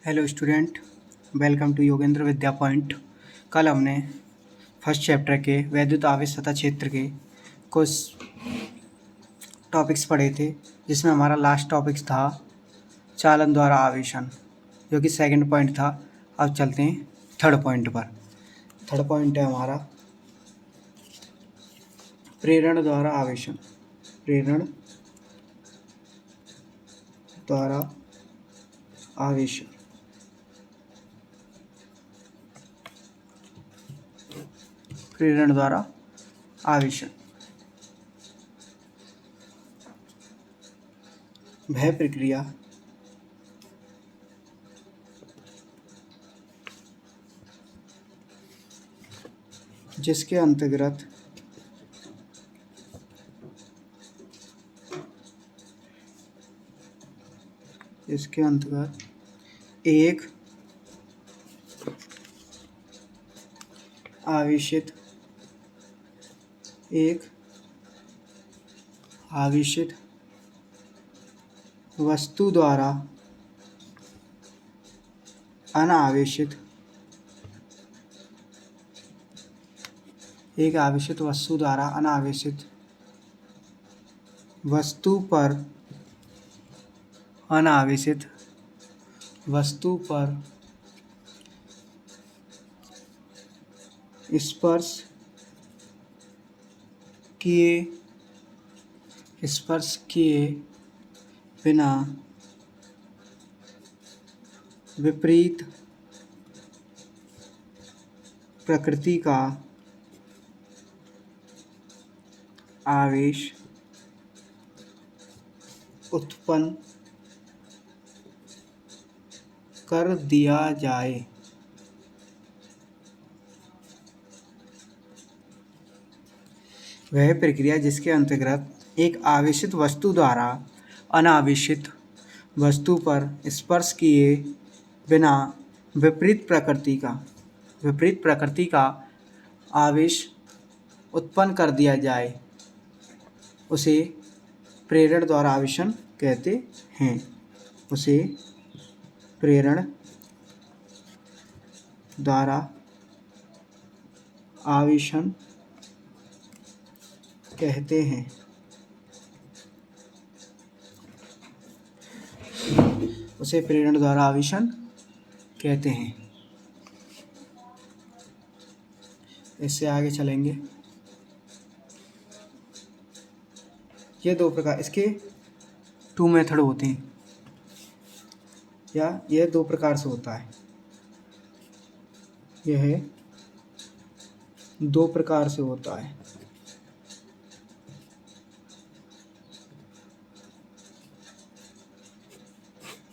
Hello student, welcome to Yogendra Vidya point. कल हमने first chapter के वैद्युत आवेश तथा क्षेत्र के कुछ टॉपिक्स पढ़े थे, जिसमें हमारा लास्ट टॉपिक्स था चालन द्वारा आवेशन, जो कि सेकंड पॉइंट था। अब चलते हैं थर्ड पॉइंट पर। थर्ड पॉइंट है हमारा प्रेरण द्वारा आवेशन। प्रेरण द्वारा आवेशन। प्रेरण द्वारा आवेशन वह प्रक्रिया जिसके अंतर्गत एक आवेशित वस्तु द्वारा अनावेशित वस्तु पर स्पर्श किए बिना विपरीत प्रकृति का आवेश उत्पन्न कर दिया जाए। वह प्रक्रिया जिसके अंतर्गत एक आवेशित वस्तु द्वारा अनावेशित वस्तु पर स्पर्श किए बिना विपरीत प्रकृति का आवेश उत्पन्न कर दिया जाए, उसे प्रेरण द्वारा आवेशन कहते हैं। उसे प्रेरण द्वारा आवेशन कहते हैं। उसे प्रेरण द्वारा आवेशन कहते हैं। इससे आगे चलेंगे। ये दो प्रकार, इसके 2 मेथड होते हैं, या यह 2 प्रकार से होता है। यह 2 प्रकार से होता है।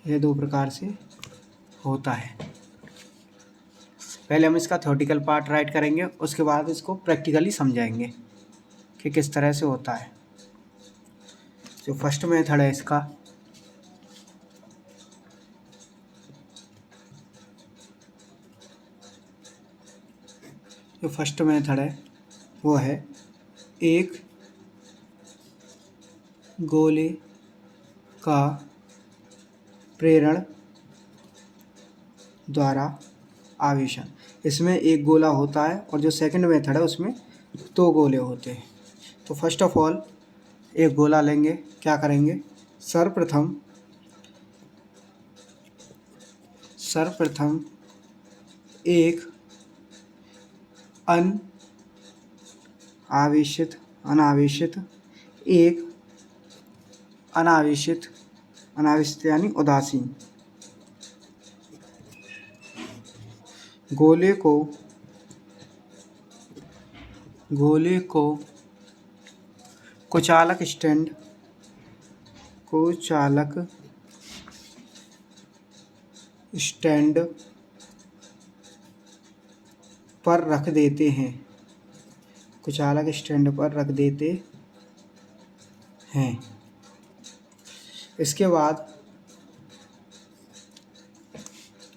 यह 2 प्रकार से होता है। पहले हम इसका थ्योरेटिकल पार्ट राइट करेंगे, उसके बाद इसको प्रैक्टिकली समझाएंगे कि किस तरह से होता है। जो फर्स्ट मेथड है इसका, वो है एक गोले का प्रेरण द्वारा आवेशन। इसमें एक गोला होता है, और जो सेकंड मेथड है उसमें 2 गोले होते हैं। तो फर्स्ट ऑफ ऑल एक गोला लेंगे। क्या करेंगे? सर्वप्रथम एक अनावेशित यानी उदासीन गोले को कुचालक स्टैंड पर रख देते हैं। इसके बाद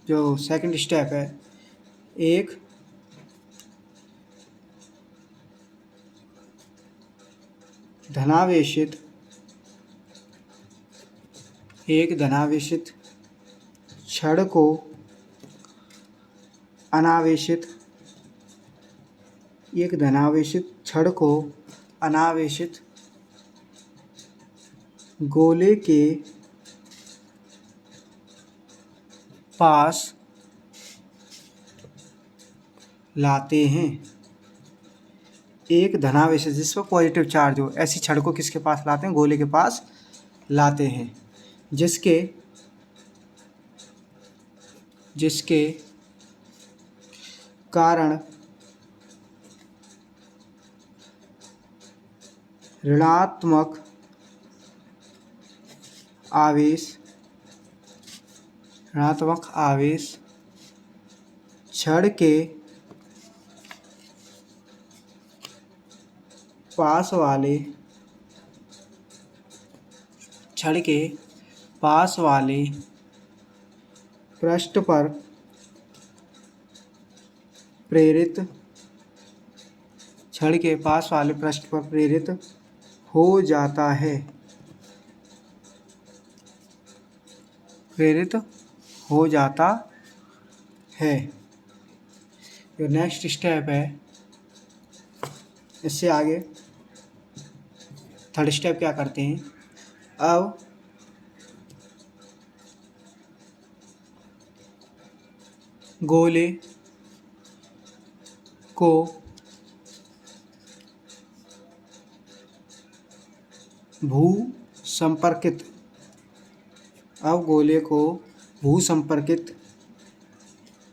जो सेकंड स्टेप है, एक धनावेशित छड़ को अनावेशित एक धनावेशित छड़ को अनावेशित गोले के पास लाते हैं। एक धनावेशित जिस पर पॉजिटिव चार्ज हो, ऐसी छड़ को किसके पास लाते हैं? गोले के पास लाते हैं, जिसके कारण ऋणात्मक आवेश छड़ के पास वाले पृष्ठ पर प्रेरित हो जाता है। जो नेक्स्ट स्टेप है, इससे आगे थर्ड स्टेप क्या करते हैं? अब गोले को भूसंपर्कित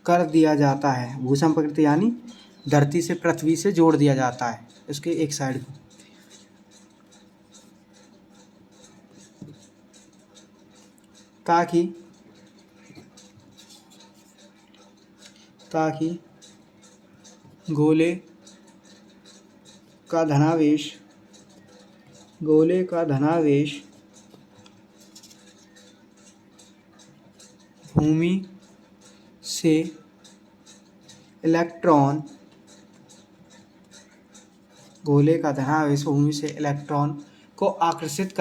कर दिया जाता है। भूसंपर्कित यानी धरती से, पृथ्वी से जोड़ दिया जाता है इसके एक साइड को, ताकि गोले का धनावेश भूमि से इलेक्ट्रॉन को आकर्षित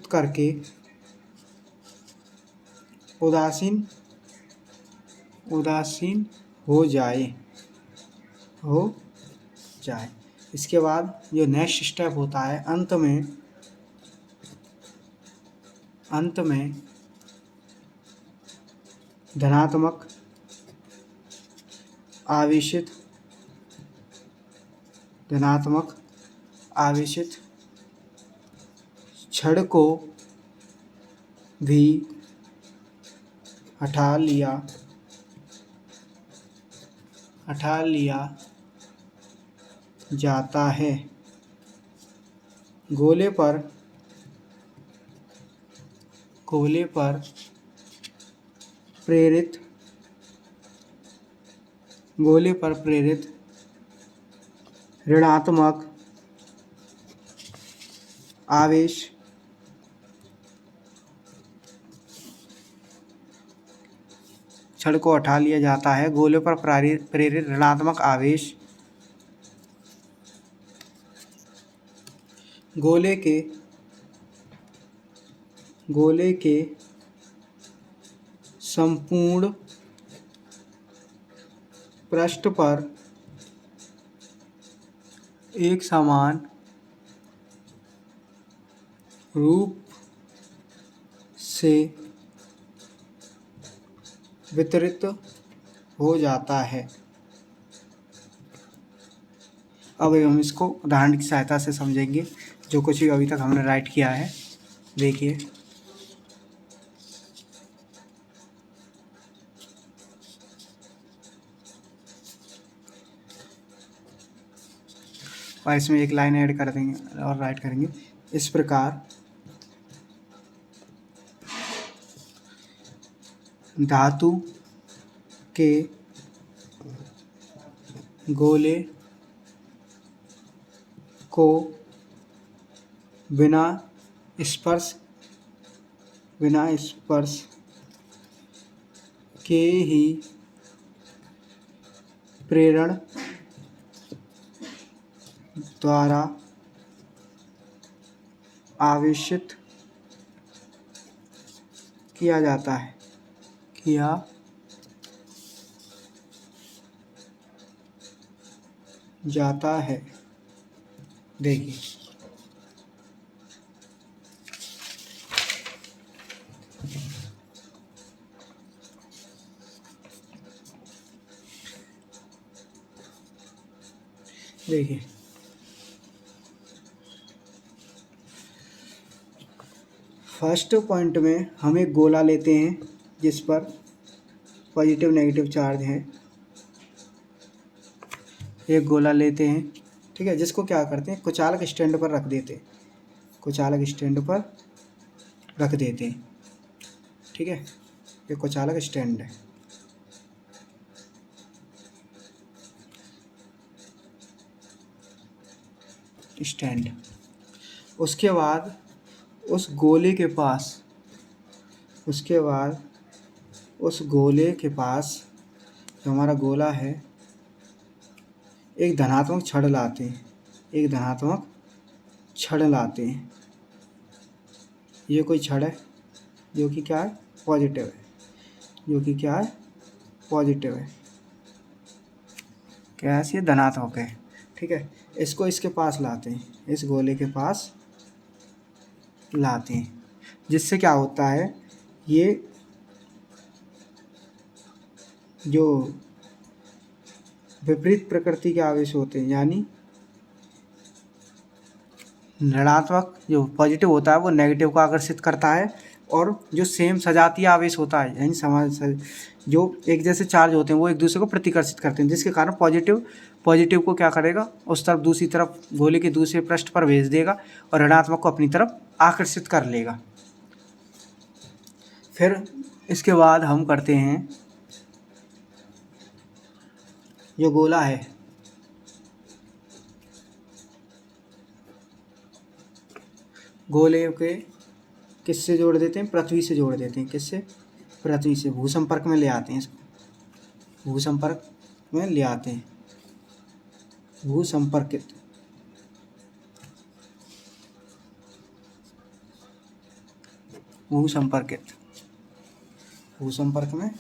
करके उदासीन हो जाए। इसके बाद जो नेक्स्ट स्टेप होता है, अंत में धनात्मक आवेशित छड़ को भी हटा लिया जाता है। गोले पर प्रेरित ऋणात्मक आवेश छड़ को हटा लिया जाता है। गोले पर प्रेरित ऋणात्मक आवेश गोले के संपूर्ण पृष्ठ पर एक समान रूप से वितरित हो जाता है। अब हम इसको उदाहरण की सहायता से समझेंगे, जो कुछ भी अभी तक हमने राइट किया है। देखिए, और इसमें एक लाइन ऐड कर देंगे और राइट करेंगे इस प्रकार: धातु के गोले को बिना स्पर्श के ही प्रेरण द्वारा आवेशित किया जाता है, किया जाता है। देखिए देखिए फर्स्ट पॉइंट में हम एक गोला लेते हैं जिस पर पॉजिटिव नेगेटिव चार्ज है। एक गोला लेते हैं, ठीक है, जिसको क्या करते हैं, कुचालक स्टैंड पर रख देते हैं, कुचालक स्टैंड पर रख देते हैं, ठीक है। ये कुचालक स्टैंड है। स्टैंड उसके बाद उस गोले के पास, उसके बाद उस गोले के पास जो हमारा गोला है एक धनात्मक छड़ लाते हैं, एक धनात्मक छड़ लाते हैं। ये कोई छड़ है जो कि क्या है, पॉजिटिव है, जो कि क्या है, पॉजिटिव है, क्या है, ये धनात्मक है, ठीक है। इसको इसके पास लाते हैं, इस गोले के पास लाते हैं, जिससे क्या होता है, ये जो विपरीत प्रकृति के आवेश होते हैं, यानी ऋणात्मक जो पॉजिटिव होता है वो नेगेटिव को आकर्षित करता है, और जो सेम सजातीय आवेश होता है यानी समान जो एक जैसे चार्ज होते हैं वो एक दूसरे को प्रतिकर्षित करते हैं, जिसके कारण पॉजिटिव को क्या करेगा, उस तरफ दूसरी तरफ गोले के दूसरे पृष्ठ पर भेज देगा और ऋणात्मक को अपनी तरफ आकर्षित कर लेगा। फिर इसके बाद हम करते हैं, जो गोला है गोले के किससे जोड़ देते हैं, पृथ्वी से जोड़ देते हैं, किससे, पृथ्वी से, भूसंपर्क में ले आते हैं इसको, भूसंपर्क में ले आते हैं, भूसंपर्कित, भूसंपर्कित, भूसंपर्क में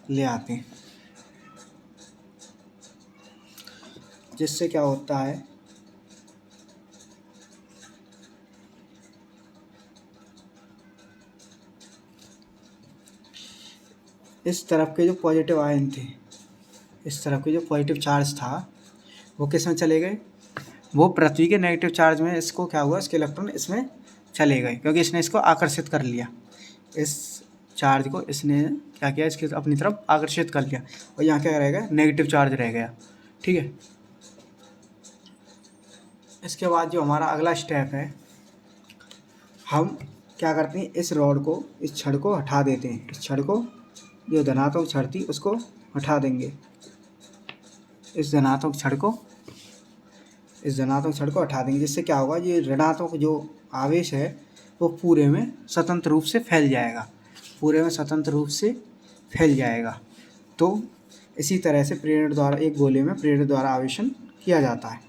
ले आते हैं, जिससे क्या होता है, इस तरफ के जो पॉजिटिव आयन थे, इस तरफ के जो पॉजिटिव चार्ज था वो किस में चले गए, वो पृथ्वी के नेगेटिव चार्ज में, इसको क्या हुआ, इसके इलेक्ट्रॉन इसमें चले गए, क्योंकि इसने इसको आकर्षित कर लिया, इस चार्ज को इसने क्या किया, इसके अपनी तरफ आकर्षित कर लिया, और यहाँ क्या रह गया, नेगेटिव चार्ज रह गया, ठीक है। इसके बाद जो हमारा अगला स्टेप है, हम क्या करते हैं, इस रॉड को, इस छड़ को हटा देते हैं, इस छड़ को, जो धनात्मक छड़ थी उसको हटा देंगे, इस धनात्मक छड़ को, इस धनात्मक छड़ को हटा देंगे, जिससे क्या होगा, ये ऋणात्मक जो आवेश है वो पूरे में स्वतंत्र रूप से फैल जाएगा, पूरे में स्वतंत्र रूप से फैल जाएगा। तो इसी तरह से प्रेरण द्वारा, एक गोले में प्रेरण द्वारा आवेशन किया जाता है,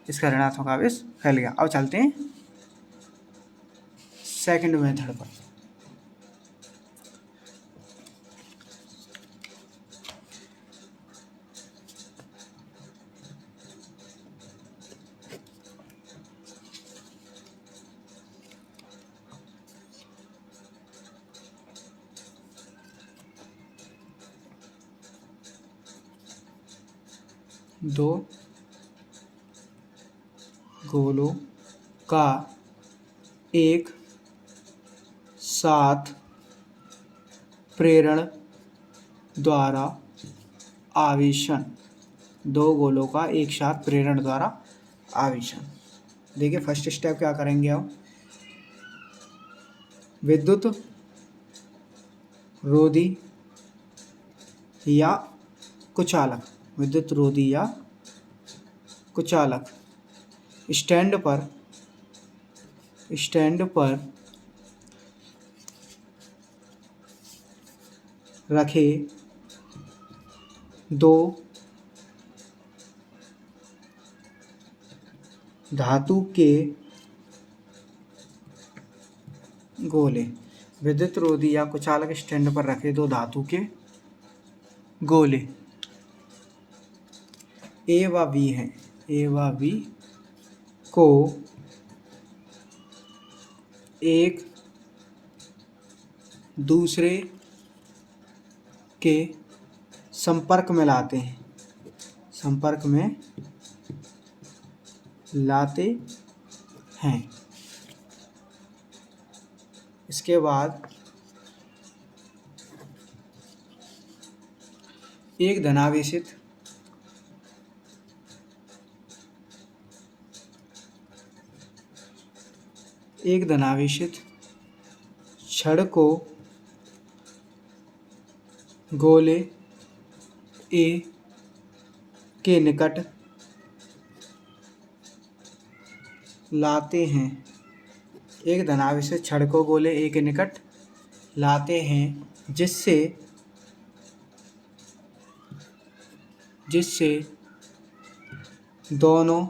इसका ऋणात्मक आवेश फैल गया। अब चलते हैं सेकंड मेथड पर। दो गोलों का एक साथ प्रेरण द्वारा आवेशन, दो गोलों का एक साथ प्रेरण द्वारा आवेशन। देखिए फर्स्ट स्टेप क्या करेंगे हम, विद्युत रोधी या कुचालक, विद्युत रोधी या कुचालक स्टैंड पर रखे दो धातु के गोले। विद्युत रोधी या कुचालक स्टैंड पर रखे दो धातु के गोले ए व बी हैं। ए व बी को एक दूसरे के संपर्क में लाते हैं। संपर्क में लाते हैं। इसके बाद एक धनावेशित छड़ को गोले ए के निकट लाते हैं। एक धनावेशित छड़ को गोले ए के निकट लाते हैं जिससे दोनों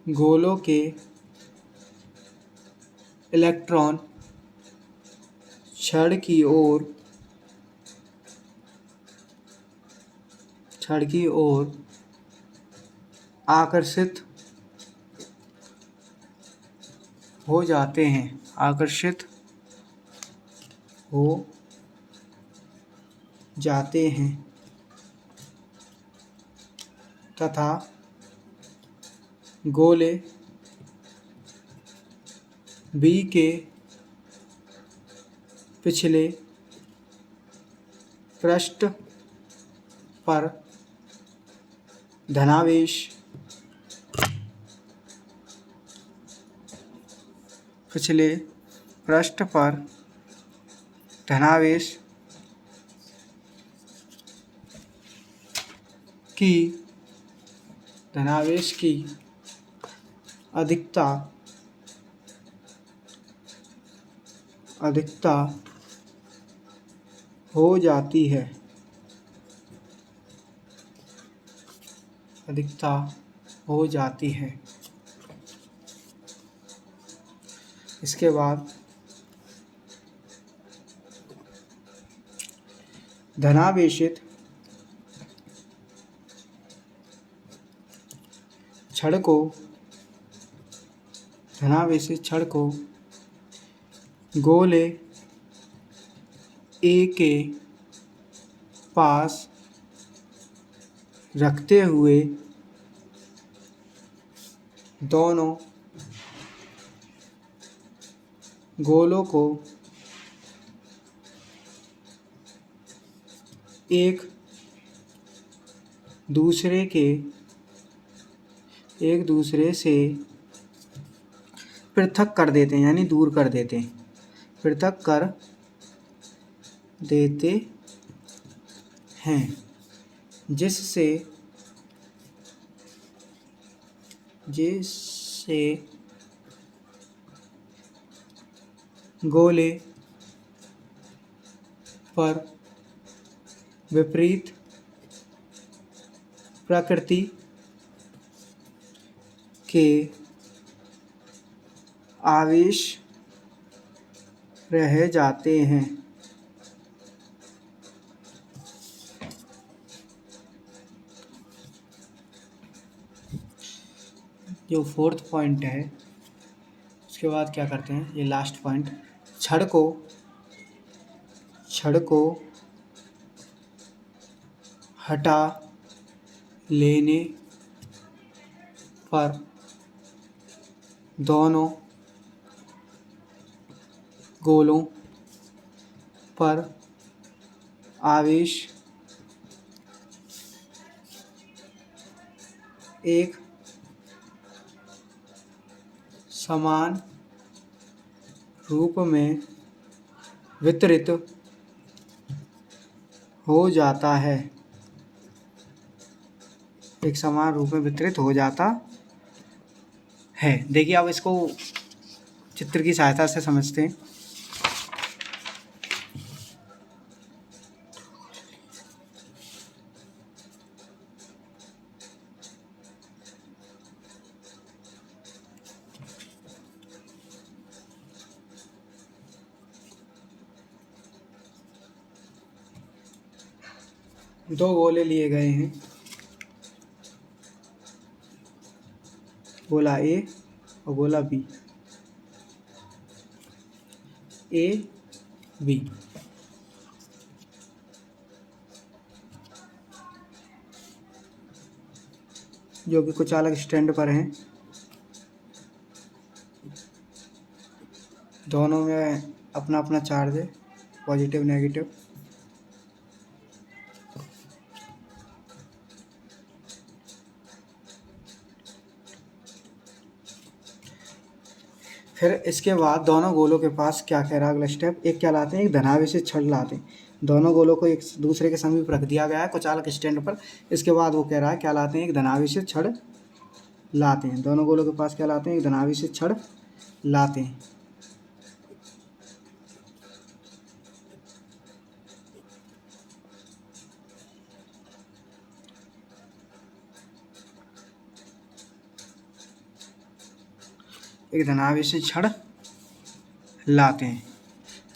गोलों के इलेक्ट्रॉन छड़ की ओर आकर्षित हो जाते हैं तथा गोले बी के पिछले पृष्ठ पर धनावेश की अधिकता हो जाती है। इसके बाद धनावेशित छड़ को गोले ए के पास रखते हुए दोनों गोलों को एक दूसरे से पृथक कर देते हैं, यानी दूर कर देते हैं। पृथक कर देते हैं जिससे गोले पर विपरीत प्रकृति के आवेश रह जाते हैं। जो फोर्थ पॉइंट है उसके बाद क्या करते हैं, ये लास्ट पॉइंट, छड़ को हटा लेने पर दोनों गोलों पर आवेश एक समान रूप में वितरित हो जाता है। एक समान रूप में वितरित हो जाता है। देखिए अब इसको चित्र की सहायता से समझते हैं। दो गोले लिए गए हैं, गोला ए और गोला बी, ए बी। जो कि कुछ अलग स्टैंड पर हैं। दोनों में अपना अपना चार्ज है, पॉजिटिव नेगेटिव। फिर इसके बाद दोनों गोलों के पास क्या कह रहा है अगला स्टेप, एक क्या लाते हैं, एक धनावेशित छड़ लाते हैं। दोनों गोलों को एक दूसरे के समीप रख दिया गया है कुचालक स्टैंड पर। इसके बाद वो कह रहा है क्या लाते हैं, एक धनावेशित छड़ लाते हैं। दोनों गोलों के पास क्या लाते हैं, एक धनावेशित छड़ लाते हैं। एक धनावेशित छड़ लाते हैं,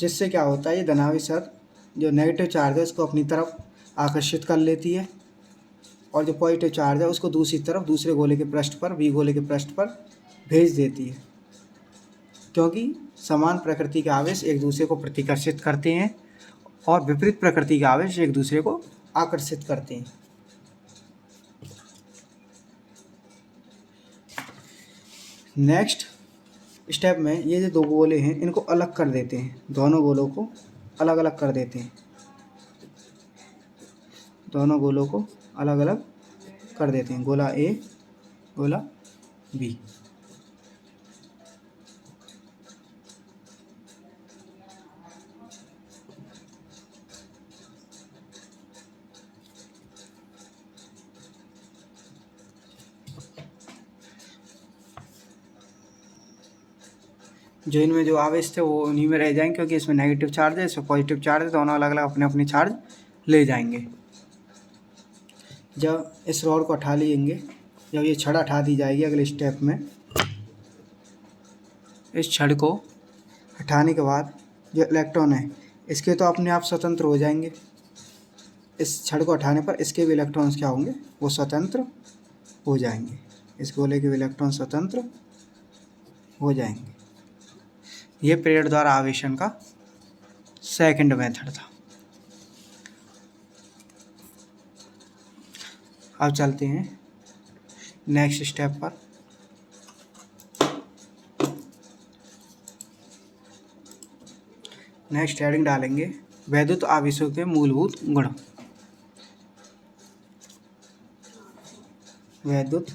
जिससे क्या होता है, ये धनावेशित जो नेगेटिव चार्ज है उसको अपनी तरफ आकर्षित कर लेती है, और जो पॉजिटिव चार्ज है उसको दूसरी तरफ दूसरे गोले के पृष्ठ पर, बी गोले के पृष्ठ पर भेज देती है। क्योंकि समान प्रकृति के आवेश एक दूसरे को प्रतिकर्षित करते हैं और विपरीत प्रकृति के आवेश एक दूसरे को आकर्षित करते हैं। नेक्स्ट स्टेप में ये जो दो गोले हैं इनको अलग कर देते हैं, दोनों गोलों को अलग अलग कर देते हैं। दोनों गोलों को अलग अलग कर देते हैं, गोला ए गोला बी। जो इनमें जो आवेश थे वो उन्हीं में रह जाएंगे, क्योंकि इसमें नेगेटिव चार्ज है, इसमें पॉजिटिव चार्ज है। दोनों अलग अलग अपने अपने चार्ज ले जाएंगे। जब इस रॉड को हटा लेंगे, जब ये छड़ हटा दी जाएगी अगले स्टेप में, इस छड़ को हटाने के बाद जो इलेक्ट्रॉन है इसके तो अपने आप स्वतंत्र हो जाएंगे। इस छड़ को हटाने पर इसके भी इलेक्ट्रॉन्स क्या होंगे, वो स्वतंत्र हो जाएंगे। इस गोले के भी इलेक्ट्रॉन स्वतंत्र हो जाएंगे। ये पीरियड द्वारा आवेशन का सेकंड मेथड था। अब चलते हैं नेक्स्ट स्टेप पर। नेक्स्ट हेडिंग डालेंगे वैद्युत आवेशों के मूलभूत गुण। वैद्युत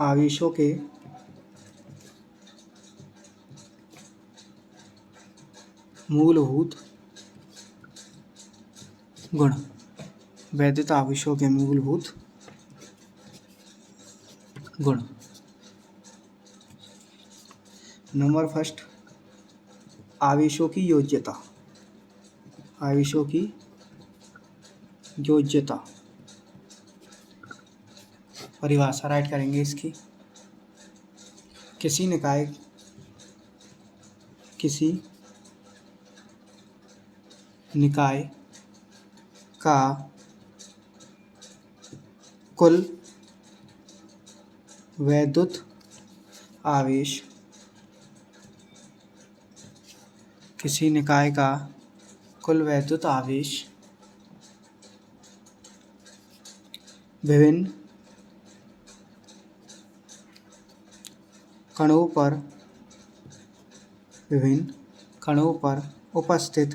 आवेशों के मूलभूत गुण। वैद्युत आवेशों के मूलभूत गुण। नंबर फर्स्ट, आवेशों की योज्यता। आवेशों की योज्यता परिभाषा राइट करेंगे इसकी। किसी निकाय का कुल वैद्युत आवेश, किसी निकाय का कुल वैद्युत आवेश विभिन्न कणों पर उपस्थित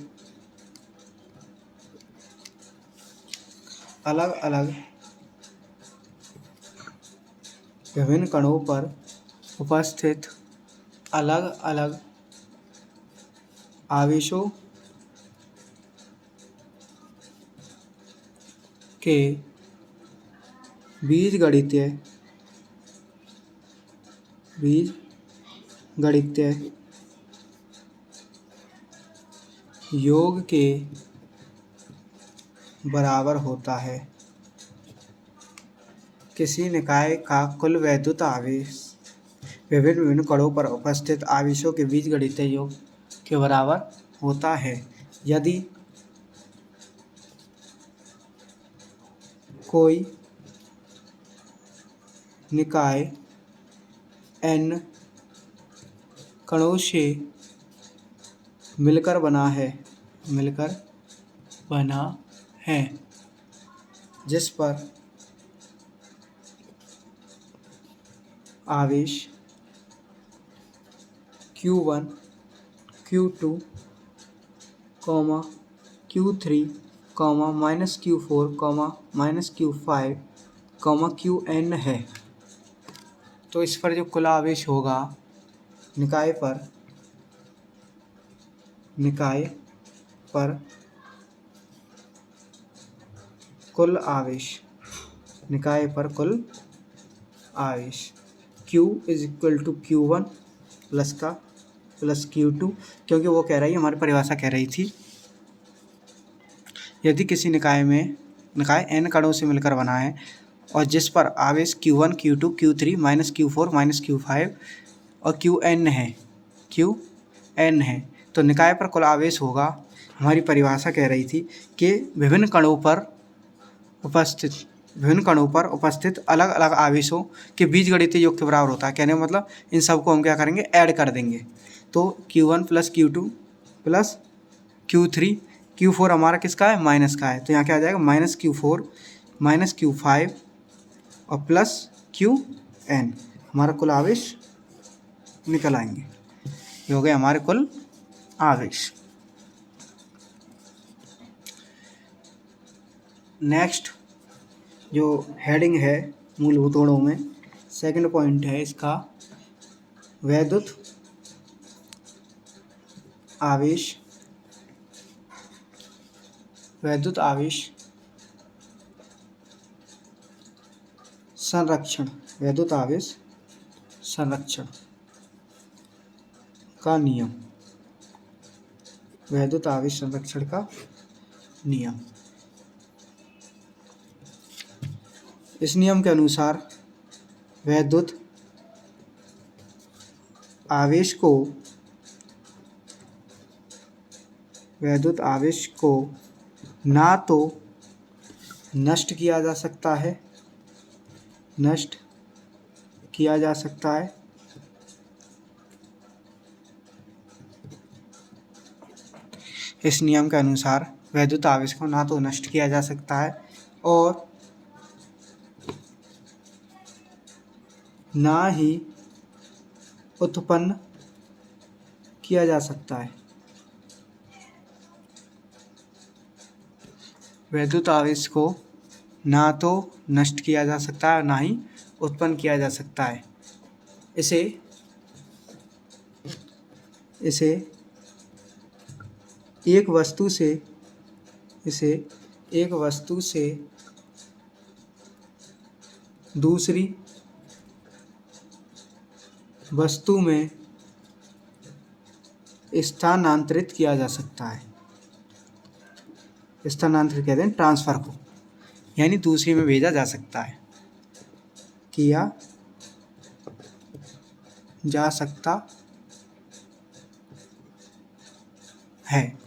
अलग अलग आवेशों के बीजगणितीय योग के बराबर होता है। किसी निकाय का कुल वैद्युत आवेश विभिन्न कणों पर उपस्थित आवेशों के बीजगणितीय योग के बराबर होता है। यदि कोई निकाय n कणों से मिलकर बना है जिस पर आवेश Q1 Q2 Q3 -Q4 -Q5 Qn है, तो इस पर जो कुल आवेश होगा निकाय पर कुल आवेश Q = Q1 प्लस Q2, क्योंकि वो कह रही हमारी परिभाषा कह रही थी यदि किसी निकाय n कणों से मिलकर बना है और जिस पर आवेश Q1 Q2 Q3 -Q4 -Q5 और Qn है, तो निकाय पर कुल आवेश होगा। हमारी परिभाषा कह रही थी कि विभिन्न कणों पर उपस्थित अलग अलग आवेशों के बीजगणितीय योग के बराबर होता है। कहने का मतलब इन सबको हम क्या करेंगे, ऐड कर देंगे। तो Q1 + Q2 + Q3 Q4 हमारा किसका है, माइनस का है, तो यहाँ क्या आ जाएगा -Q4 -Q5 और प्लस Qn, हमारा कुल आवेश निकल आएंगे। ये हो गए हमारे कुल आवेश। नेक्स्ट जो हेडिंग है मूलभूत गुणों में, सेकंड पॉइंट है इसका, वैद्युत आवेश संरक्षण का नियम। वैद्युत आवेश संरक्षण का नियम। इस नियम के अनुसार वैद्युत आवेश को ना तो नष्ट किया जा सकता है इस नियम के अनुसार वैद्युत आवेश को ना तो नष्ट किया जा सकता है और ना ही उत्पन्न किया जा सकता है। वैद्युत आवेश को ना तो नष्ट किया जा सकता है और ना ही उत्पन्न किया जा सकता है। इसे एक वस्तु से दूसरी वस्तु में स्थानांतरित किया जा सकता है। स्थानांतरित कहते हैं ट्रांसफ़र को, यानी दूसरी में भेजा जा सकता है, किया जा सकता है।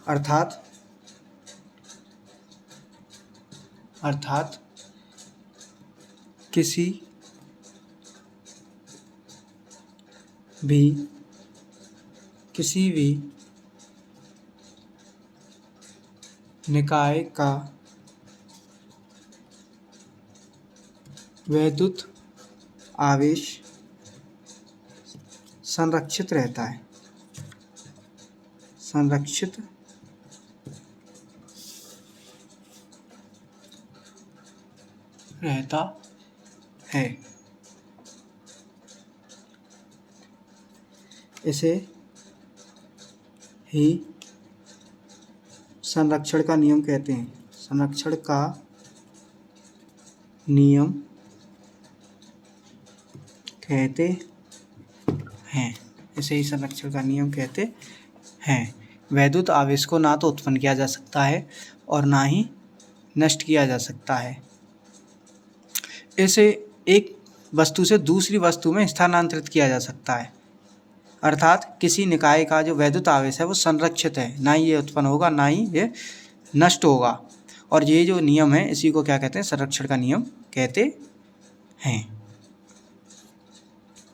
अर्थात किसी भी निकाय का वैद्युत आवेश संरक्षित रहता है। इसे ही संरक्षण का नियम कहते हैं। संरक्षण का नियम कहते हैं। इसे ही संरक्षण का नियम कहते हैं। वैद्युत आवेश को ना तो उत्पन्न किया जा सकता है और ना ही नष्ट किया जा सकता है। इसे एक वस्तु से दूसरी वस्तु में स्थानांतरित किया जा सकता है। अर्थात किसी निकाय का जो वैद्युत आवेश है वो संरक्षित है, ना ही ये उत्पन्न होगा ना ही ये नष्ट होगा। और ये जो नियम है इसी को क्या कहते हैं, संरक्षण का नियम कहते हैं।